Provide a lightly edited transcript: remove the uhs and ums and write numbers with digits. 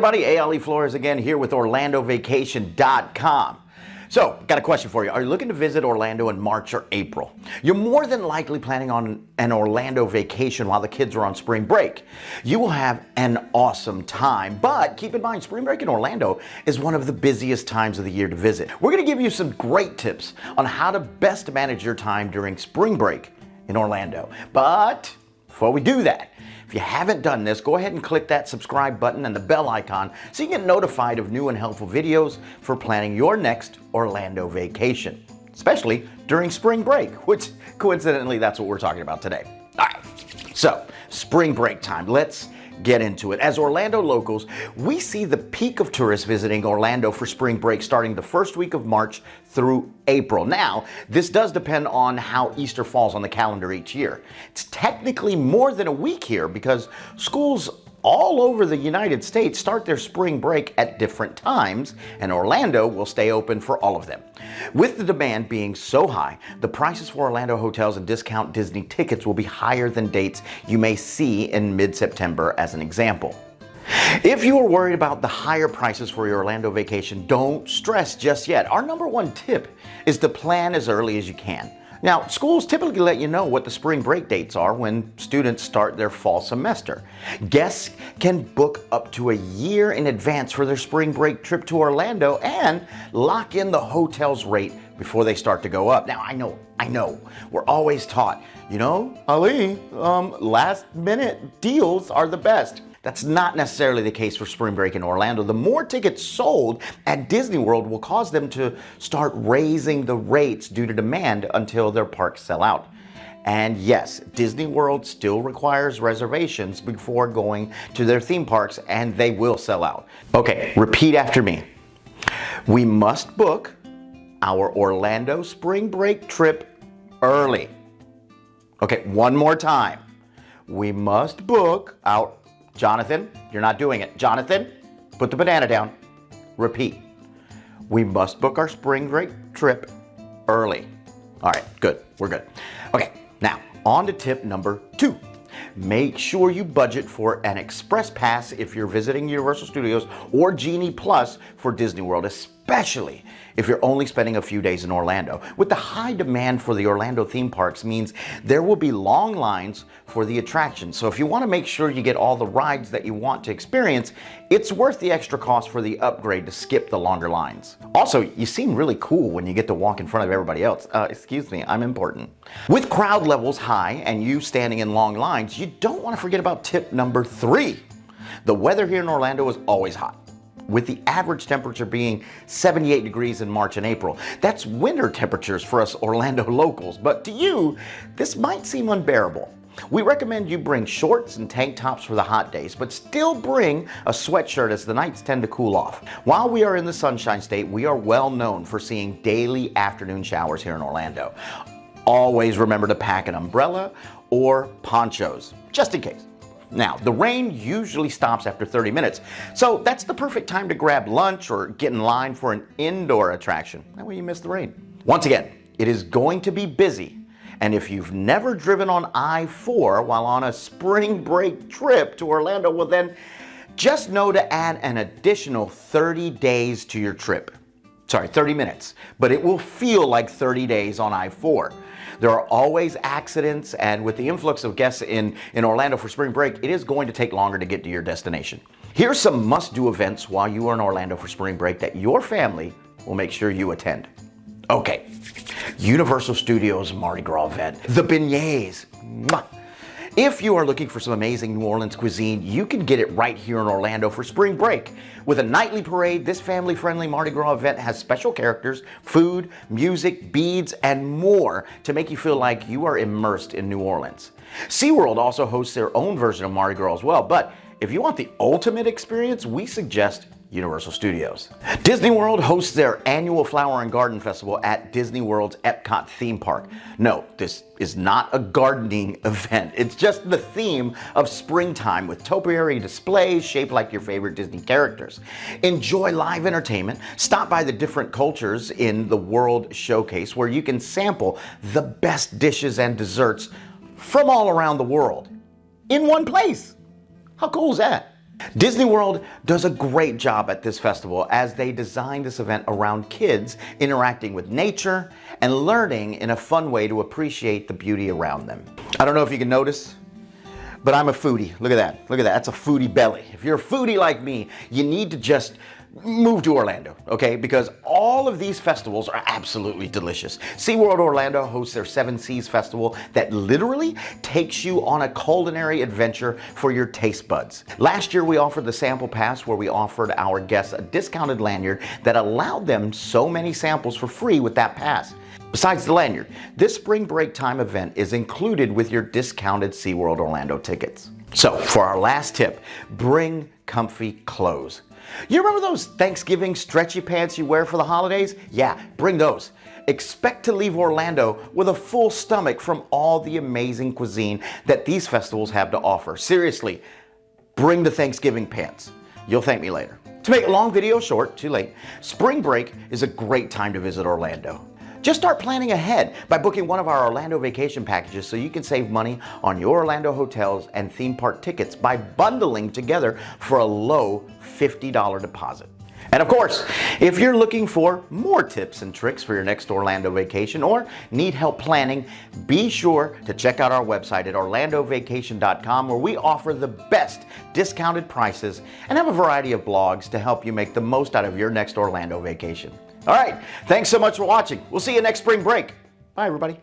everybody, Ale Flores again here with OrlandoVacation.com. So, got a question for you. Are you looking to visit Orlando in March or April? You're more than likely planning on an Orlando vacation while the kids are on spring break. You will have an awesome time, but keep in mind, spring break in Orlando is one of the busiest times of the year to visit. We're going to give you some great tips on how to best manage your time during spring break in Orlando. But before we do that, if you haven't done this, go ahead and click that subscribe button and the bell icon so you get notified of new and helpful videos for planning your next Orlando vacation, especially during spring break, which coincidentally, that's what we're talking about today. All right, so spring break time. Let's get into it. As Orlando locals, we see the peak of tourists visiting Orlando for spring break starting the first week of March through April. Now, this does depend on how Easter falls on the calendar each year. It's technically more than a week here because schools all over the United States start their spring break at different times, and Orlando will stay open for all of them. With the demand being so high, the prices for Orlando hotels and discount Disney tickets will be higher than dates you may see in mid-September as an example. If you are worried about the higher prices for your Orlando vacation, don't stress just yet. Our number one tip is to plan as early as you can. Now, schools typically let you know what the spring break dates are when students start their fall semester. Guests can book up to a year in advance for their spring break trip to Orlando and lock in the hotel's rate before they start to go up. Now, I know, we're always taught, Ali, last minute deals are the best. That's not necessarily the case for spring break in Orlando. The more tickets sold at Disney World will cause them to start raising the rates due to demand until their parks sell out. And yes, Disney World still requires reservations before going to their theme parks, and they will sell out. Okay, repeat after me. We must book our Orlando spring break trip early. Okay, one more time. We must book our... Jonathan, you're not doing it. Jonathan, put the banana down. Repeat. We must book our spring break trip early. All right, good. We're good. Okay, now on to tip number 2. Make sure you budget for an express pass if you're visiting Universal Studios or Genie Plus for Disney World, especially if you're only spending a few days in Orlando. With the high demand for the Orlando theme parks means there will be long lines for the attractions. So if you want to make sure you get all the rides that you want to experience, it's worth the extra cost for the upgrade to skip the longer lines. Also, you seem really cool when you get to walk in front of everybody else. Excuse me, I'm important. With crowd levels high and you standing in long lines, you don't want to forget about tip number 3. The weather here in Orlando is always hot, with the average temperature being 78 degrees in March and April. That's winter temperatures for us Orlando locals, but to you, this might seem unbearable. We recommend you bring shorts and tank tops for the hot days, but still bring a sweatshirt as the nights tend to cool off. While we are in the Sunshine State, we are well known for seeing daily afternoon showers here in Orlando. Always remember to pack an umbrella or ponchos, just in case. Now, the rain usually stops after 30 minutes, so that's the perfect time to grab lunch or get in line for an indoor attraction. That way you miss the rain. Once again, it is going to be busy, and if you've never driven on I-4 while on a spring break trip to Orlando, well then, just know to add an additional 30 days to your trip. Sorry, 30 minutes, but it will feel like 30 days on I-4. There are always accidents, and with the influx of guests in Orlando for spring break, it is going to take longer to get to your destination. Here's some must-do events while you are in Orlando for spring break that your family will make sure you attend. Okay, Universal Studios Mardi Gras event, the beignets. Mwah. If you are looking for some amazing New Orleans cuisine, you can get it right here in Orlando for spring break. With a nightly parade, this family-friendly Mardi Gras event has special characters, food, music, beads, and more to make you feel like you are immersed in New Orleans. SeaWorld also hosts their own version of Mardi Gras as well, but if you want the ultimate experience, we suggest Universal Studios. Disney World hosts their annual Flower and Garden Festival at Disney World's Epcot theme park. No, this is not a gardening event. It's just the theme of springtime with topiary displays shaped like your favorite Disney characters. Enjoy live entertainment. Stop by the different cultures in the World Showcase where you can sample the best dishes and desserts from all around the world in one place. How cool is that? Disney World does a great job at this festival as they design this event around kids interacting with nature and learning in a fun way to appreciate the beauty around them. I don't know if you can notice, but I'm a foodie. Look at that. Look at that. That's a foodie belly. If you're a foodie like me, you need to just move to Orlando, okay? Because all of these festivals are absolutely delicious. SeaWorld Orlando hosts their Seven Seas Festival that literally takes you on a culinary adventure for your taste buds. Last year, we offered the sample pass where we offered our guests a discounted lanyard that allowed them so many samples for free with that pass. Besides the lanyard, this spring break time event is included with your discounted SeaWorld Orlando tickets. So for our last tip, bring comfy clothes. You remember those Thanksgiving stretchy pants you wear for the holidays? Yeah, bring those. Expect to leave Orlando with a full stomach from all the amazing cuisine that these festivals have to offer. Seriously, bring the Thanksgiving pants. You'll thank me later. To make a long video short, too late, spring break is a great time to visit Orlando. Just start planning ahead by booking one of our Orlando vacation packages so you can save money on your Orlando hotels and theme park tickets by bundling together for a low $50 deposit. And of course, if you're looking for more tips and tricks for your next Orlando vacation or need help planning, be sure to check out our website at orlandovacation.com where we offer the best discounted prices and have a variety of blogs to help you make the most out of your next Orlando vacation. All right, thanks so much for watching. We'll see you next spring break. Bye, everybody.